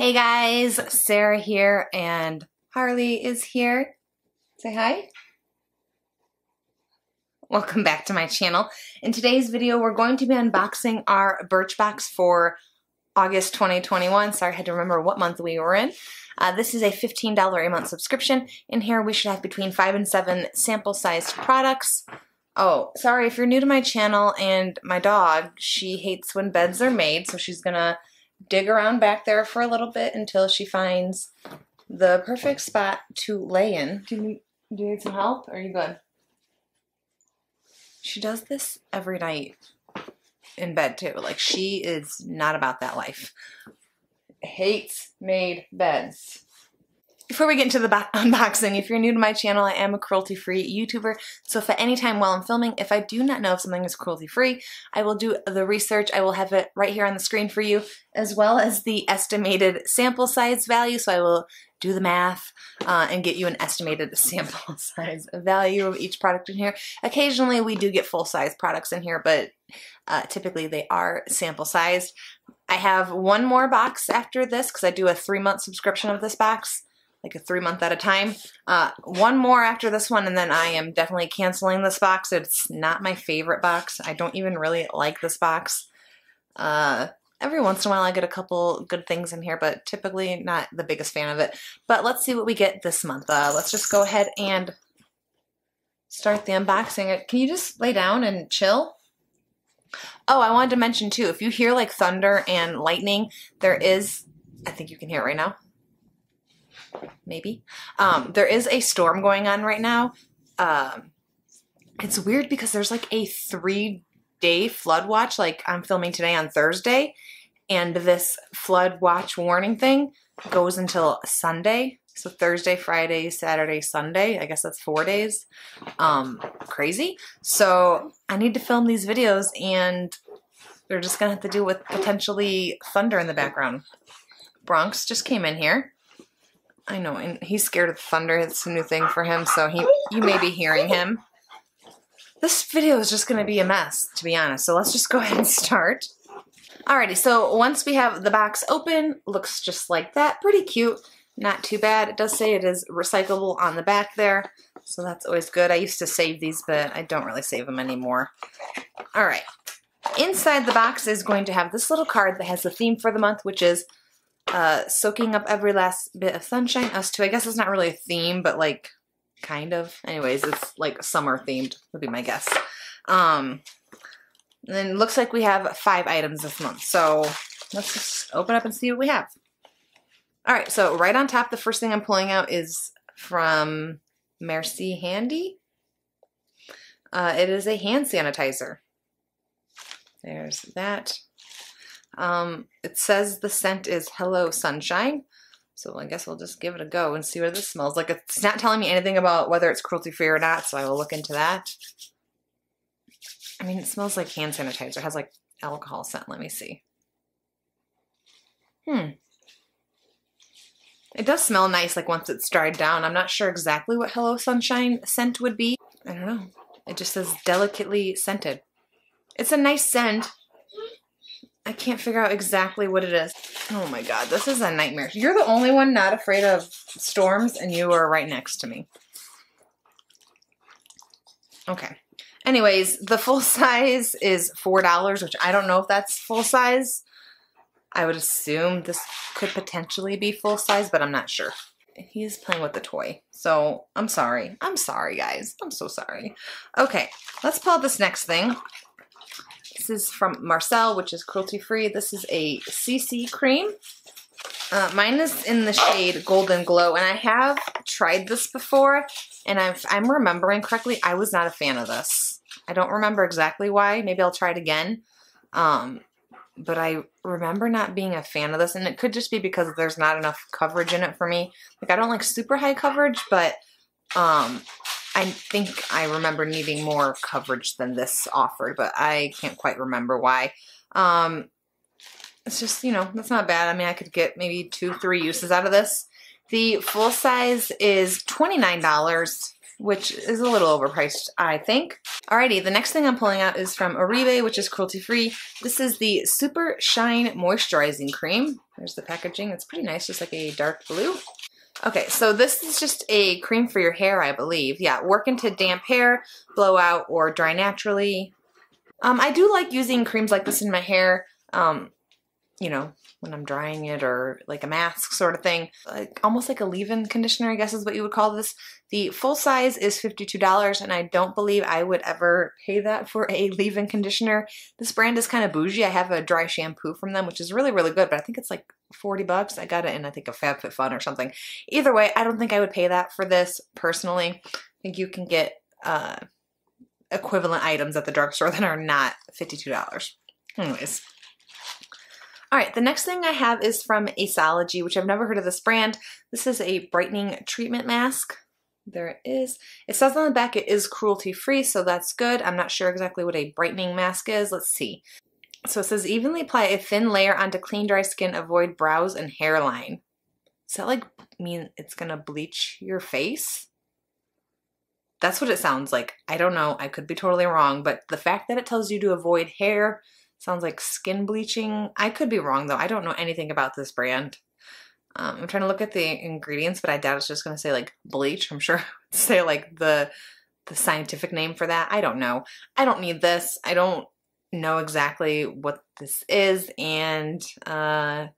Hey guys, Sarah here and Harley is here. Say hi. Welcome back to my channel. In today's video, we're going to be unboxing our Birchbox for August 2021. Sorry, I had to remember what month we were in. This is a $15 a month subscription. In here, we should have between 5 and 7 sample-sized products. Oh, sorry, if you're new to my channel and my dog, she hates when beds are made, so she's gonna dig around back there for a little bit until she finds the perfect spot to lay in. Do you need some help? Or are you good? She does this every night in bed too. Like, she is not about that life. Hates made beds. Before we get into the unboxing, if you're new to my channel, I am a cruelty-free YouTuber, so if at any time while I'm filming, if I do not know if something is cruelty-free, I will do the research. I will have it right here on the screen for you, as well as the estimated sample size value, so I will do the math and get you an estimated sample size value of each product in here. Occasionally, we do get full-size products in here, but typically they are sample-sized. I have one more box after this, because I do a 3-month subscription of this box. Like a 3-month at a time. One more after this one, and then I am definitely canceling this box. It's not my favorite box. I don't even really like this box. Every once in a while I get a couple good things in here, but typically not the biggest fan of it. But let's see what we get this month. Let's just go ahead and start the unboxing. Can you just lay down and chill? Oh, I wanted to mention too, if you hear like thunder and lightning, there is, I think you can hear it right now. Maybe. There is a storm going on right now. It's weird because there's like a 3-day flood watch. Like, I'm filming today on Thursday, and this flood watch warning thing goes until Sunday. So Thursday, Friday, Saturday, Sunday. I guess that's 4 days. Crazy. So I need to film these videos, and they're just gonna have to deal with potentially thunder in the background. Bronx just came in here. I know, and he's scared of thunder. It's a new thing for him, so you may be hearing him. This video is just going to be a mess, to be honest, so let's just go ahead and start. Alrighty, so once we have the box open, looks just like that. Pretty cute, not too bad. It does say it is recyclable on the back there, so that's always good. I used to save these, but I don't really save them anymore. Alright, inside the box is going to have this little card that has the theme for the month, which is soaking up every last bit of sunshine. Us too. I guess it's not really a theme, but like kind of. Anyways, it's like summer themed would be my guess. And then it looks like we have 5 items this month. So let's just open up and see what we have. All right. So right on top, the first thing I'm pulling out is from Merci Handy. It is a hand sanitizer. There's that. It says the scent is Hello Sunshine, so I guess we'll just give it a go and see what this smells like. It's not telling me anything about whether it's cruelty-free or not, so I will look into that. I mean, it smells like hand sanitizer. It has like alcohol scent. Let me see. It does smell nice, like once it's dried down. I'm not sure exactly what Hello Sunshine scent would be. I don't know. It just says delicately scented. It's a nice scent. I can't figure out exactly what it is. Oh my god, this is a nightmare. You're the only one not afraid of storms, and you are right next to me. Okay. Anyways, the full size is $4, which I don't know if that's full size. I would assume this could potentially be full size, but I'm not sure. He's playing with the toy, so I'm sorry. I'm sorry, guys. I'm so sorry. Okay, let's pull out this next thing. This is from Marcel, which is cruelty-free. This is a CC cream. Mine is in the shade Golden Glow, and I have tried this before, and if I'm remembering correctly, I was not a fan of this. I don't remember exactly why. Maybe I'll try it again. But I remember not being a fan of this, and it could just be because there's not enough coverage in it for me. Like, I don't like super high coverage, but I think I remember needing more coverage than this offered, but I can't quite remember why. It's just, you know, that's not bad. I mean, I could get maybe 2-3 uses out of this. The full size is $29, which is a little overpriced, I think. Alrighty, the next thing I'm pulling out is from Uribe, which is cruelty-free. This is the Super Shine Moisturizing Cream. There's the packaging. It's pretty nice, just like a dark blue. Okay, so this is just a cream for your hair, I believe. Yeah, work into damp hair, blow out, or dry naturally. I do like using creams like this in my hair, you know, when I'm drying it, or like a mask sort of thing. Like almost like a leave-in conditioner, I guess is what you would call this. The full size is $52, and I don't believe I would ever pay that for a leave-in conditioner. This brand is kind of bougie. I have a dry shampoo from them, which is really, really good, but I think it's like 40 bucks. I got it in, I think, a FabFitFun or something. Either way, I don't think I would pay that for this personally. I think you can get equivalent items at the drugstore that are not $52. Anyways. All right, the next thing I have is from Asology, which I've never heard of this brand. This is a brightening treatment mask. There it is. It says on the back it is cruelty-free, so that's good. I'm not sure exactly what a brightening mask is. Let's see. So it says evenly apply a thin layer onto clean, dry skin, avoid brows and hairline. Does that like mean it's gonna bleach your face? That's what it sounds like. I don't know. I could be totally wrong, but the fact that it tells you to avoid hair sounds like skin bleaching. I could be wrong though. I don't know anything about this brand. I'm trying to look at the ingredients, but I doubt it's just going to say like bleach. I'm sure it would say like the scientific name for that. I don't know. I don't need this. I don't know exactly what this is, and I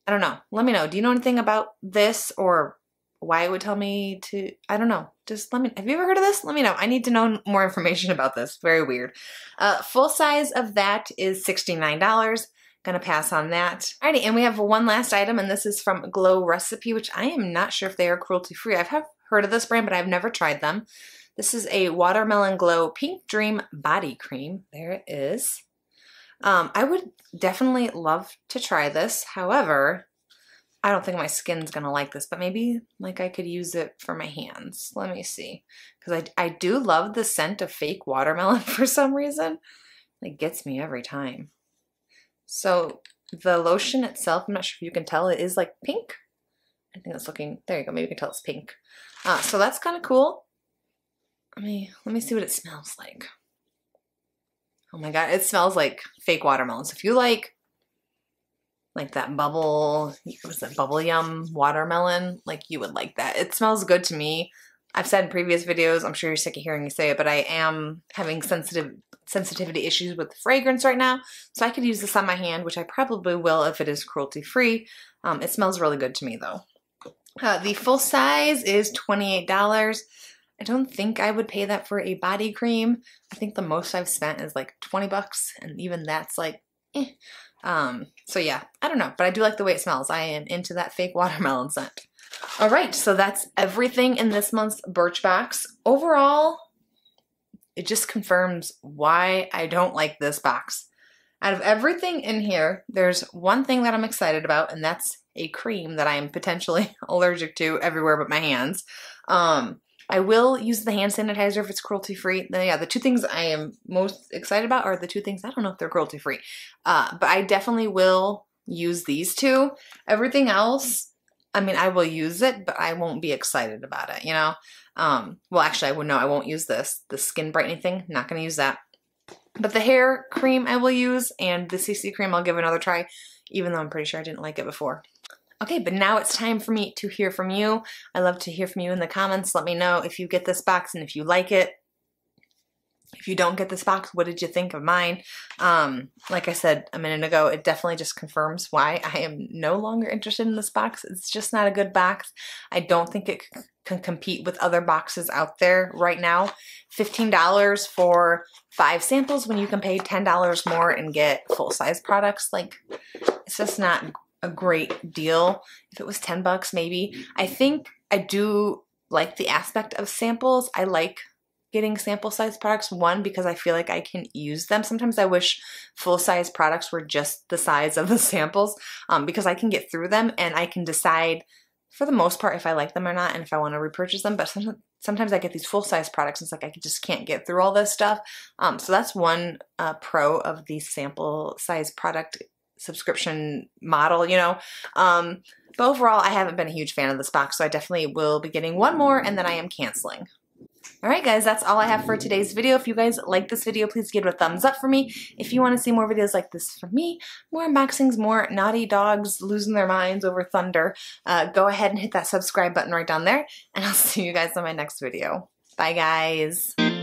don't know. Let me know. Do you know anything about this, or why it would tell me to, I don't know. Just let me, have you ever heard of this? Let me know. I need to know more information about this. Very weird. Full size of that is $69. Gonna pass on that. Alrighty, and we have one last item, and this is from Glow Recipe, which I am not sure if they are cruelty-free. I've heard of this brand, but I've never tried them. This is a Watermelon Glow Pink Dream Body Cream. There it is. I would definitely love to try this. However, I don't think my skin's gonna like this, but maybe like I could use it for my hands. Let me see. Because I do love the scent of fake watermelon for some reason. It gets me every time. So the lotion itself, I'm not sure if you can tell, it is like pink. I think it's looking, there you go, maybe you can tell it's pink. So that's kind of cool. Let me see what it smells like. Oh my god, it smells like fake watermelon. So if you like that bubble, what's that, bubble yum watermelon, like you would like that. It smells good to me. I've said in previous videos, I'm sure you're sick of hearing me say it, but I am having sensitivity issues with the fragrance right now, so I could use this on my hand, which I probably will if it is cruelty-free. It smells really good to me though. The full size is $28. I don't think I would pay that for a body cream. I think the most I've spent is like 20 bucks, and even that's like, eh. So yeah, I don't know, but I do like the way it smells. I am into that fake watermelon scent. All right, so that's everything in this month's Birchbox. Overall, it just confirms why I don't like this box. Out of everything in here, there's one thing that I'm excited about, and that's a cream that I am potentially allergic to everywhere but my hands. I will use the hand sanitizer if it's cruelty-free. Yeah, the two things I am most excited about are the two things, I don't know if they're cruelty-free, but I definitely will use these two. Everything else, I mean, I will use it, but I won't be excited about it, you know? Well, actually, I won't use this. The skin brightening thing, not going to use that. But the hair cream I will use, and the CC cream I'll give another try, even though I'm pretty sure I didn't like it before. Okay, but now it's time for me to hear from you. I love to hear from you in the comments. Let me know if you get this box and if you like it. If you don't get this box, what did you think of mine? Like I said a minute ago, it definitely just confirms why I am no longer interested in this box. It's just not a good box. I don't think it can compete with other boxes out there right now. $15 for 5 samples when you can pay $10 more and get full-size products. Like, it's just not a great deal. If it was 10 bucks, maybe. I think I do like the aspect of samples. I like getting sample size products, one, because I feel like I can use them. Sometimes I wish full size products were just the size of the samples, because I can get through them and I can decide for the most part if I like them or not and if I want to repurchase them. But sometimes I get these full size products and it's like I just can't get through all this stuff. So that's one pro of the sample size product subscription model, you know. But overall, I haven't been a huge fan of this box, so I definitely will be getting one more and then I am canceling. Alright guys, that's all I have for today's video. If you guys like this video, please give it a thumbs up for me. If you want to see more videos like this from me, more unboxings, more naughty dogs losing their minds over thunder, go ahead and hit that subscribe button right down there, and I'll see you guys on my next video. Bye guys!